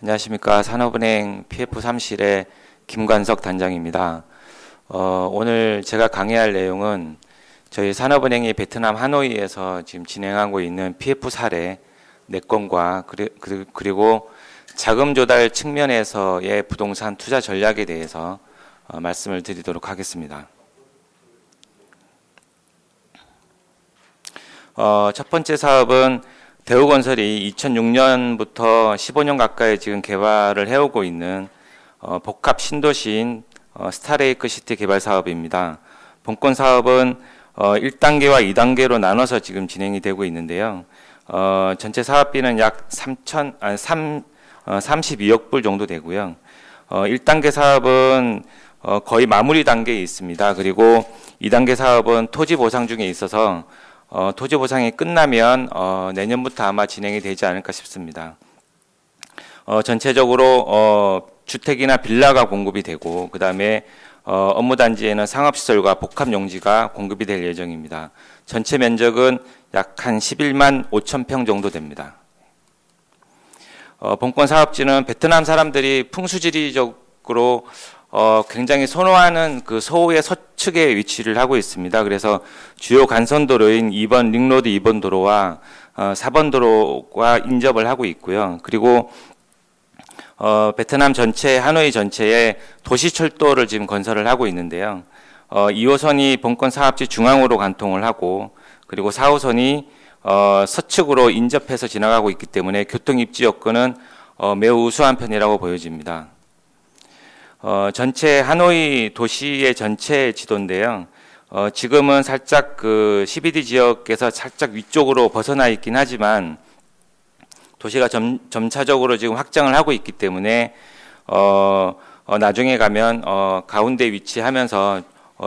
안녕하십니까. 산업은행 PF3실의 김관석 단장입니다. 오늘 제가 강의할 내용은 저희 산업은행이 베트남 하노이에서 지금 진행하고 있는 PF 사례 4건과 그리고 자금 조달 측면에서의 부동산 투자 전략에 대해서 말씀을 드리도록 하겠습니다. 첫 번째 사업은 대우건설이 2006년부터 15년 가까이 지금 개발을 해오고 있는 복합 신도시인 스타레이크 시티 개발 사업입니다. 본건 사업은 1단계와 2단계로 나눠서 지금 진행이 되고 있는데요. 전체 사업비는 약 32억 불 정도 되고요. 1단계 사업은 거의 마무리 단계에 있습니다. 그리고 2단계 사업은 토지 보상 중에 있어서 토지 보상이 끝나면 내년부터 아마 진행이 되지 않을까 싶습니다. 전체적으로 주택이나 빌라가 공급이 되고, 그 다음에 업무 단지에는 상업시설과 복합용지가 공급이 될 예정입니다. 전체 면적은 약 한 11만 5천 평 정도 됩니다. 본건 사업지는 베트남 사람들이 풍수지리적으로 굉장히 선호하는 그 서호의 서측에 위치를 하고 있습니다. 그래서 주요 간선도로인 2번 링로드 2번 도로와 4번 도로와 인접을 하고 있고요. 그리고 베트남 전체, 하노이 전체에 도시철도를 지금 건설을 하고 있는데요. 2호선이 본건 사업지 중앙으로 관통을 하고, 그리고 4호선이 서측으로 인접해서 지나가고 있기 때문에 교통 입지 여건은 매우 우수한 편이라고 보여집니다. 전체 하노이 도시의 전체 지도인데요. 지금은 살짝 그 CBD 지역에서 살짝 위쪽으로 벗어나 있긴 하지만 도시가 점차적으로 지금 확장을 하고 있기 때문에 나중에 가면 가운데 위치하면서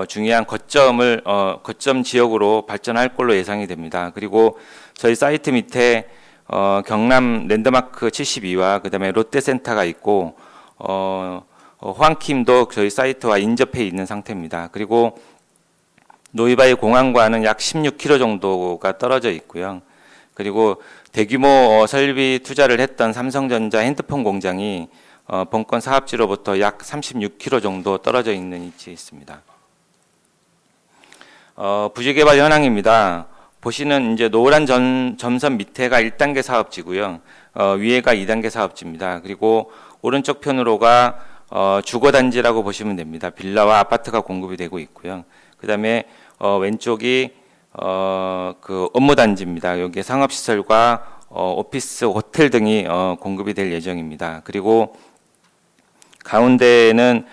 중요한 거점 지역으로 발전할 걸로 예상이 됩니다. 그리고 저희 사이트 밑에 경남 랜드마크 72와 그다음에 롯데센터가 있고 호황킴도 저희 사이트와 인접해 있는 상태입니다. 그리고 노이바이 공항과는 약 16km 정도가 떨어져 있고요. 그리고 대규모 설비 투자를 했던 삼성전자 핸드폰 공장이 본건 사업지로부터 약 36km 정도 떨어져 있는 위치에 있습니다. 부지개발 현황입니다. 보시는 이제 노란 점선 밑에가 1단계 사업지고요. 위에가 2단계 사업지입니다. 그리고 오른쪽 편으로가 주거단지라고 보시면 됩니다. 빌라와 아파트가 공급이 되고 있고요. 그 다음에 왼쪽이 그 업무단지입니다. 여기에 상업시설과 오피스, 호텔 등이 공급이 될 예정입니다. 그리고 가운데에는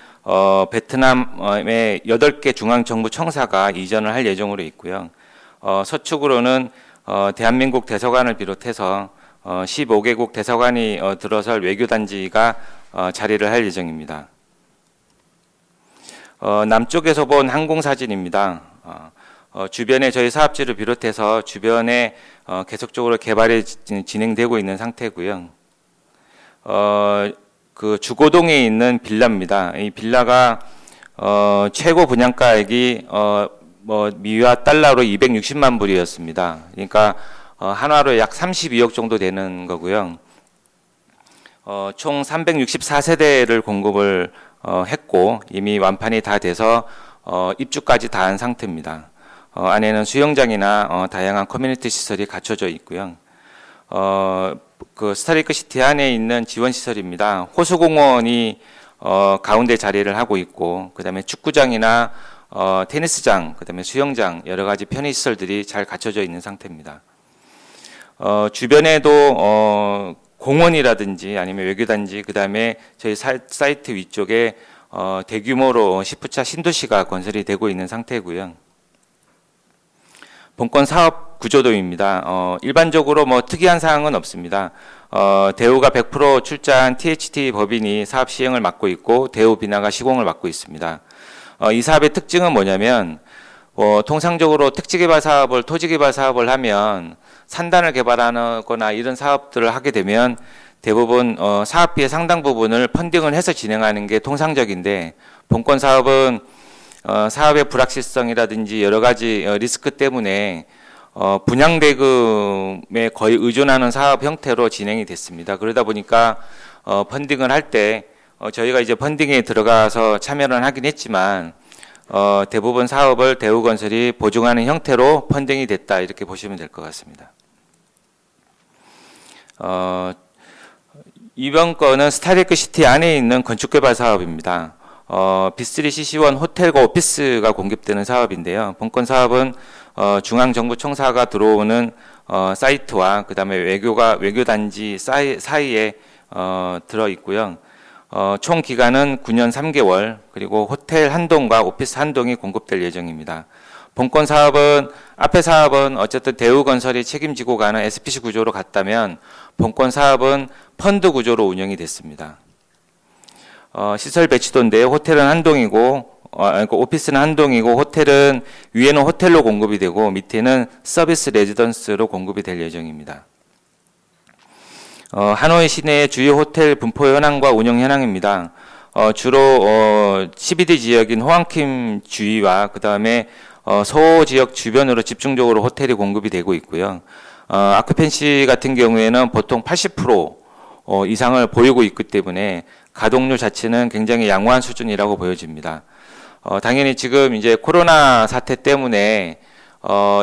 베트남의 8개 중앙정부 청사가 이전을 할 예정으로 있고요. 서축으로는 대한민국 대사관을 비롯해서 15개국 대사관이 들어설 외교단지가 자리를 할 예정입니다. 남쪽에서 본 항공사진입니다. 주변에 저희 사업지를 비롯해서 주변에 계속적으로 개발이 진행되고 있는 상태고요. 그 주고동에 있는 빌라입니다. 이 빌라가 최고 분양가액이 미화 달러로 260만 불이었습니다. 그러니까 한화로 약 32억 정도 되는 거고요. 총 364세대를 공급을 했고 이미 완판이 다 돼서 입주까지 다 한 상태입니다. 안에는 수영장이나 다양한 커뮤니티 시설이 갖춰져 있고요. 그 스타레이크 시티 안에 있는 지원 시설입니다. 호수공원이 가운데 자리를 하고 있고, 그 다음에 축구장이나 테니스장, 그 다음에 수영장, 여러 가지 편의 시설들이 잘 갖춰져 있는 상태입니다. 주변에도 공원이라든지 아니면 외교단지, 그 다음에 저희 사이트 위쪽에 대규모로 10푸차 신도시가 건설이 되고 있는 상태고요. 본건 사업 구조도입니다. 일반적으로 뭐 특이한 사항은 없습니다. 대우가 100% 출자한 THT 법인이 사업 시행을 맡고 있고 대우 비나가 시공을 맡고 있습니다. 이 사업의 특징은 뭐냐면 통상적으로 택지개발 사업을 토지개발 사업을 하면 산단을 개발하거나 이런 사업들을 하게 되면 대부분 사업비의 상당 부분을 펀딩을 해서 진행하는 게 통상적인데 본건 사업은 사업의 불확실성이라든지 여러 가지 리스크 때문에 분양대금에 거의 의존하는 사업 형태로 진행이 됐습니다. 그러다 보니까 펀딩을 할 때 저희가 이제 펀딩에 들어가서 참여를 하긴 했지만 대부분 사업을 대우건설이 보증하는 형태로 펀딩이 됐다 이렇게 보시면 될 것 같습니다. 이번 건은 스타리크 시티 안에 있는 건축개발 사업입니다. B3CC1 호텔과 오피스가 공급되는 사업인데요. 본건 사업은 중앙정부청사가 들어오는 사이트와 그다음에 외교단지 사이에 들어 있고요. 총 기간은 9년 3개월, 그리고 호텔 한 동과 오피스 한 동이 공급될 예정입니다. 본건 사업은 앞에 사업은 어쨌든 대우건설이 책임지고 가는 SPC 구조로 갔다면 본건 사업은 펀드 구조로 운영이 됐습니다. 시설 배치도인데 호텔은 한 동이고 오피스는 한 동이고 호텔은 위에는 호텔로 공급이 되고 밑에는 서비스 레지던스로 공급이 될 예정입니다. 하노이 시내의 주요 호텔 분포 현황과 운영 현황입니다. 주로 CBD 지역인 호황킴 주위와 그 다음에 서호 지역 주변으로 집중적으로 호텔이 공급이 되고 있고요. 아크펜시 같은 경우에는 보통 80% 이상을 보이고 있기 때문에 가동률 자체는 굉장히 양호한 수준이라고 보여집니다. 당연히 지금 이제 코로나 사태 때문에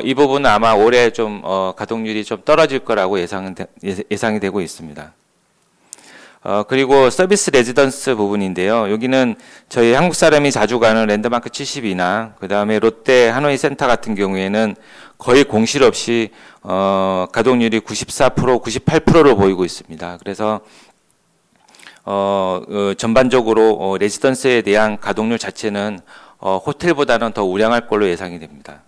이 부분은 아마 올해 좀 가동률이 좀 떨어질 거라고 예상이 되고 있습니다. 그리고 서비스 레지던스 부분인데요. 여기는 저희 한국 사람이 자주 가는 랜드마크 72나 그 다음에 롯데 하노이 센터 같은 경우에는 거의 공실 없이 가동률이 94%, 98%로 보이고 있습니다. 그래서 전반적으로 레지던스에 대한 가동률 자체는 호텔보다는 더 우량할 걸로 예상이 됩니다.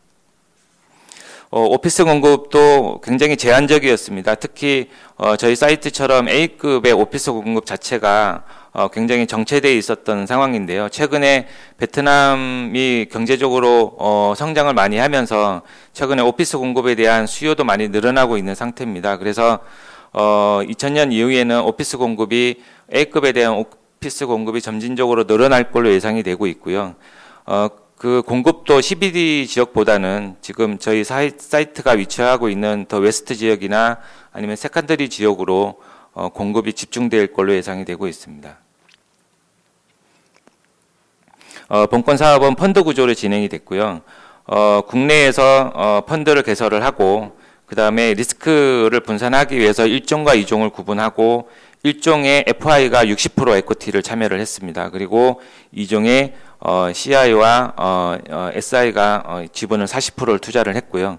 오피스 공급도 굉장히 제한적이었습니다. 특히 저희 사이트처럼 A급의 오피스 공급 자체가 굉장히 정체되어 있었던 상황인데요. 최근에 베트남이 경제적으로 성장을 많이 하면서 최근에 오피스 공급에 대한 수요도 많이 늘어나고 있는 상태입니다. 그래서 2000년 이후에는 오피스 공급이 A급에 대한 오피스 공급이 점진적으로 늘어날 걸로 예상이 되고 있고요. 그 공급도 CBD 지역보다는 지금 저희 사이트가 위치하고 있는 더 웨스트 지역이나 아니면 세컨더리 지역으로 공급이 집중될 걸로 예상이 되고 있습니다. 본건 사업은 펀드 구조로 진행이 됐고요. 국내에서 펀드를 개설을 하고 그 다음에 리스크를 분산하기 위해서 1종과 2종을 구분하고 1종의 FI가 60% 에코티를 참여를 했습니다. 그리고 2종의 CI와 SI가 지분을 40%를 투자를 했고요.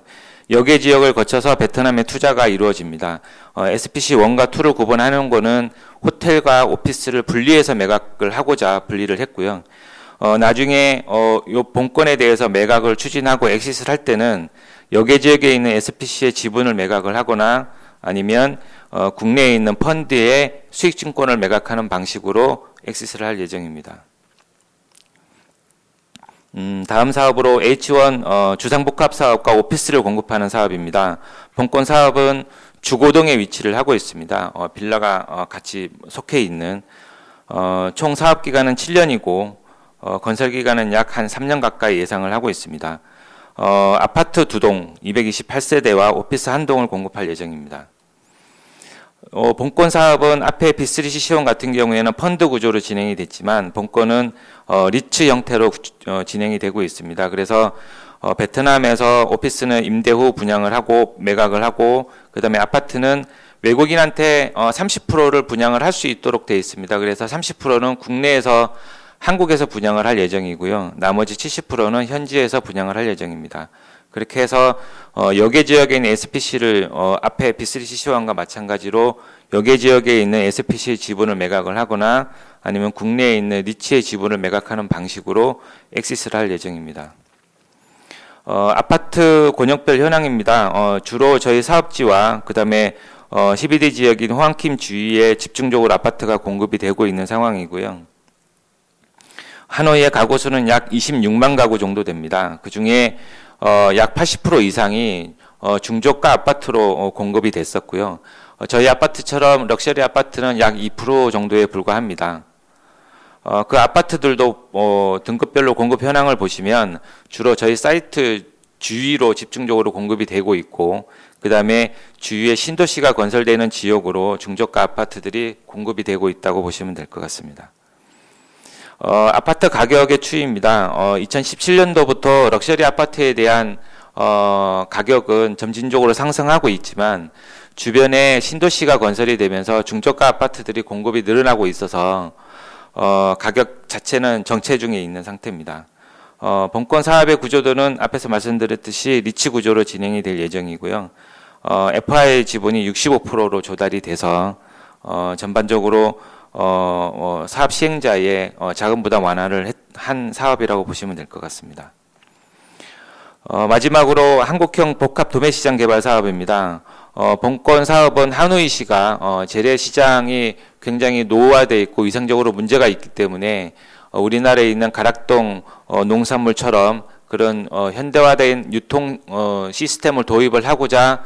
여계 지역을 거쳐서 베트남에 투자가 이루어집니다. SPC 1과 2를 구분하는 거는 호텔과 오피스를 분리해서 매각을 하고자 분리를 했고요. 나중에 요 본건에 대해서 매각을 추진하고 엑시스를 할 때는 여계 지역에 있는 SPC의 지분을 매각을 하거나 아니면 국내에 있는 펀드의 수익증권을 매각하는 방식으로 엑시스를 할 예정입니다. 다음 사업으로 H1 주상복합 사업과 오피스를 공급하는 사업입니다. 본건 사업은 주고동에 위치를 하고 있습니다. 빌라가 같이 속해 있는 총 사업 기간은 7년이고 건설 기간은 약 한 3년 가까이 예상을 하고 있습니다. 아파트 2동 228세대와 오피스 1동을 공급할 예정입니다. 본건 사업은 앞에 B3CC1 같은 경우에는 펀드 구조로 진행이 됐지만 본건은 리츠 형태로 진행이 되고 있습니다. 그래서 베트남에서 오피스는 임대 후 분양을 하고 매각을 하고 그 다음에 아파트는 외국인한테 30%를 분양을 할 수 있도록 되어 있습니다. 그래서 30%는 국내에서 한국에서 분양을 할 예정이고요. 나머지 70%는 현지에서 분양을 할 예정입니다. 그렇게 해서 여계 지역에 있는 SPC를 앞에 B3CC1과 마찬가지로 여계 지역에 있는 SPC 지분을 매각을 하거나 아니면 국내에 있는 리츠의 지분을 매각하는 방식으로 엑시스를 할 예정입니다. 아파트 권역별 현황입니다. 주로 저희 사업지와 그 다음에 CBD 지역인 호황킴 주위에 집중적으로 아파트가 공급이 되고 있는 상황이고요. 하노이의 가구 수는 약 26만 가구 정도 됩니다. 그 중에 약 80% 이상이 중저가 아파트로 공급이 됐었고요. 저희 아파트처럼 럭셔리 아파트는 약 2% 정도에 불과합니다. 그 아파트들도 등급별로 공급 현황을 보시면 주로 저희 사이트 주위로 집중적으로 공급이 되고 있고 그다음에 주위에 신도시가 건설되는 지역으로 중저가 아파트들이 공급이 되고 있다고 보시면 될 것 같습니다. 아파트 가격의 추이입니다. 2017년도부터 럭셔리 아파트에 대한 가격은 점진적으로 상승하고 있지만 주변에 신도시가 건설이 되면서 중저가 아파트들이 공급이 늘어나고 있어서 가격 자체는 정체 중에 있는 상태입니다. 본권 사업의 구조도는 앞에서 말씀드렸듯이 리츠 구조로 진행이 될 예정이고요. FI 지분이 65%로 조달이 돼서 전반적으로 사업 시행자의 자금 부담 완화를 한 사업이라고 보시면 될 것 같습니다. 마지막으로 한국형 복합 도매시장 개발 사업입니다. 본권 사업은 하노이시가 재래시장이 굉장히 노후화되어 있고 위상적으로 문제가 있기 때문에 우리나라에 있는 가락동 농산물처럼 그런 현대화된 유통 시스템을 도입을 하고자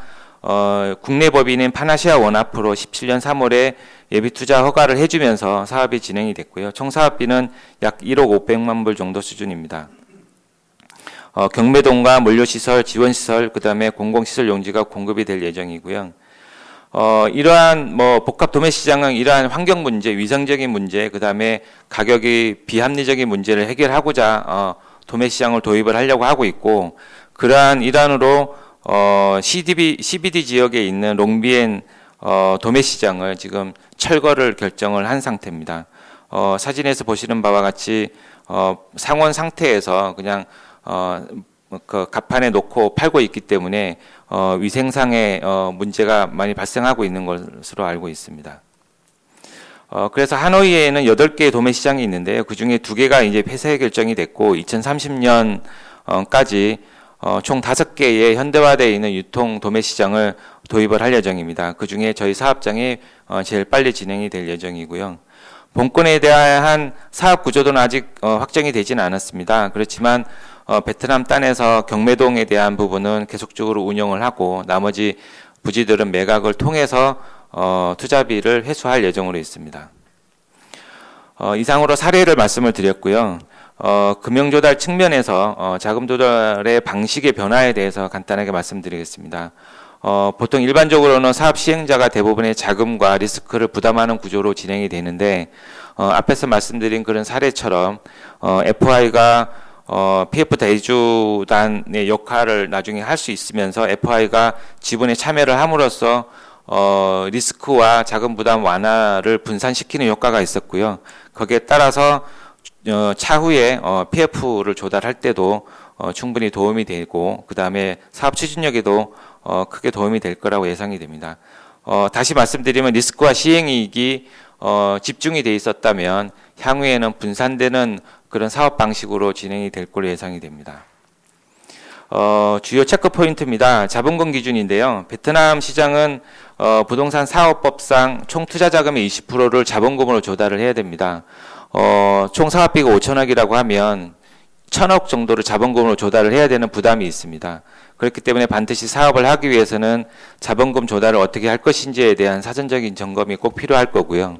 국내 법인인 파나시아 원화프로 17년 3월에 예비투자 허가를 해주면서 사업이 진행이 됐고요. 총 사업비는 약 1억 500만 불 정도 수준입니다. 경매동과 물류시설, 지원시설, 그 다음에 공공시설 용지가 공급이 될 예정이고요. 이러한 복합 도매시장은 이러한 환경 문제, 위생적인 문제, 그 다음에 가격이 비합리적인 문제를 해결하고자 도매시장을 도입을 하려고 하고 있고, 그러한 일환으로 CBD 지역에 있는 롱비엔 도매시장을 지금 철거를 결정을 한 상태입니다. 사진에서 보시는 바와 같이 상온 상태에서 그냥 그 갑판에 놓고 팔고 있기 때문에 위생상의 문제가 많이 발생하고 있는 것으로 알고 있습니다. 그래서 하노이에는 8개의 도매시장이 있는데요. 그 중에 2개가 이제 폐쇄 결정이 됐고 2030년까지 총 5개의 현대화되어 있는 유통 도매시장을 도입을 할 예정입니다. 그 중에 저희 사업장이 제일 빨리 진행이 될 예정이고요. 본권에 대한 사업 구조도는 아직 확정이 되지는 않았습니다. 그렇지만 베트남 땅에서 경매동에 대한 부분은 계속적으로 운영을 하고 나머지 부지들은 매각을 통해서 투자비를 회수할 예정으로 있습니다. 이상으로 사례를 말씀을 드렸고요. 금융조달 측면에서 자금 조달의 방식의 변화에 대해서 간단하게 말씀드리겠습니다. 보통 일반적으로는 사업 시행자가 대부분의 자금과 리스크를 부담하는 구조로 진행이 되는데 앞에서 말씀드린 그런 사례처럼 FI가 PF 대주단의 역할을 나중에 할 수 있으면서 FI가 지분에 참여를 함으로써 리스크와 자금 부담 완화를 분산시키는 효과가 있었고요. 거기에 따라서 차후에 PF를 조달할 때도 충분히 도움이 되고 그 다음에 사업 추진력에도 크게 도움이 될 거라고 예상이 됩니다. 다시 말씀드리면 리스크와 시행이익이 집중이 돼 있었다면 향후에는 분산되는 그런 사업 방식으로 진행이 될 걸로 예상이 됩니다. 주요 체크 포인트입니다. 자본금 기준인데요. 베트남 시장은 부동산 사업법상 총 투자 자금의 20%를 자본금으로 조달을 해야 됩니다. 총 사업비가 5천억이라고 하면 1,000억 정도를 자본금으로 조달을 해야 되는 부담이 있습니다. 그렇기 때문에 반드시 사업을 하기 위해서는 자본금 조달을 어떻게 할 것인지에 대한 사전적인 점검이 꼭 필요할 거고요.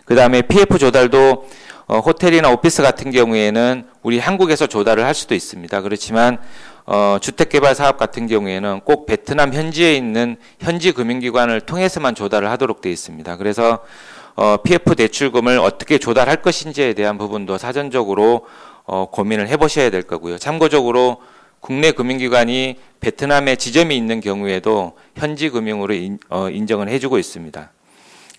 그 다음에 PF 조달도 호텔이나 오피스 같은 경우에는 우리 한국에서 조달을 할 수도 있습니다. 그렇지만 주택개발 사업 같은 경우에는 꼭 베트남 현지에 있는 현지 금융기관을 통해서만 조달을 하도록 되어 있습니다. 그래서 PF 대출금을 어떻게 조달할 것인지에 대한 부분도 사전적으로 고민을 해보셔야 될 거고요. 참고적으로 국내 금융기관이 베트남에 지점이 있는 경우에도 현지 금융으로 인정을 해주고 있습니다.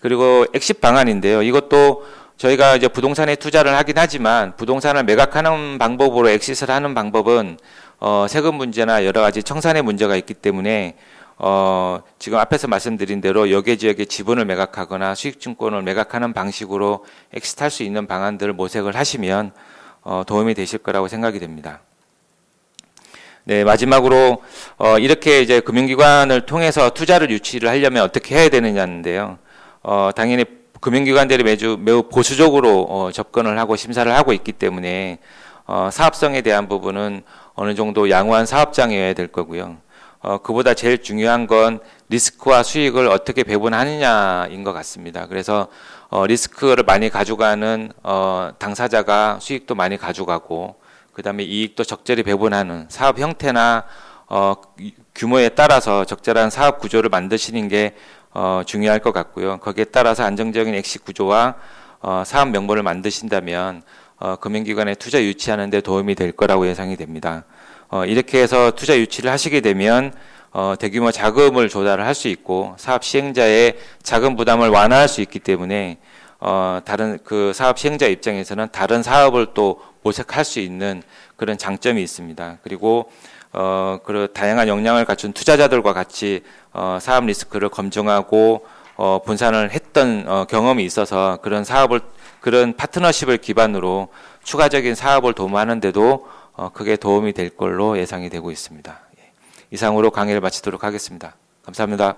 그리고 엑싯 방안인데요. 이것도 저희가 이제 부동산에 투자를 하긴 하지만 부동산을 매각하는 방법으로 엑싯을 하는 방법은 세금 문제나 여러 가지 청산의 문제가 있기 때문에 지금 앞에서 말씀드린 대로 여계 지역의 지분을 매각하거나 수익증권을 매각하는 방식으로 엑싯할 수 있는 방안들을 모색을 하시면 도움이 되실 거라고 생각이 됩니다. 네, 마지막으로 이렇게 이제 금융기관을 통해서 투자를 유치를 하려면 어떻게 해야 되느냐인데요. 당연히 금융기관들이 매우 보수적으로 접근을 하고 심사를 하고 있기 때문에 사업성에 대한 부분은 어느 정도 양호한 사업장이어야 될 거고요. 그보다 제일 중요한 건 리스크와 수익을 어떻게 배분하느냐인 것 같습니다. 그래서 리스크를 많이 가져가는 당사자가 수익도 많이 가져가고 그 다음에 이익도 적절히 배분하는 사업 형태나 규모에 따라서 적절한 사업 구조를 만드시는 게 중요할 것 같고요. 거기에 따라서 안정적인 엑시 구조와 사업 명분을 만드신다면 금융기관에 투자 유치하는 데 도움이 될 거라고 예상이 됩니다. 이렇게 해서 투자 유치를 하시게 되면 대규모 자금을 조달을 할 수 있고 사업 시행자의 자금 부담을 완화할 수 있기 때문에 다른 그 사업 시행자 입장에서는 다른 사업을 또 모색할 수 있는 그런 장점이 있습니다. 그리고 그 다양한 역량을 갖춘 투자자들과 같이 사업 리스크를 검증하고 분산을 했던 경험이 있어서 그런 파트너십을 기반으로 추가적인 사업을 도모하는데도 크게 도움이 될 걸로 예상이 되고 있습니다. 이상으로 강의를 마치도록 하겠습니다. 감사합니다.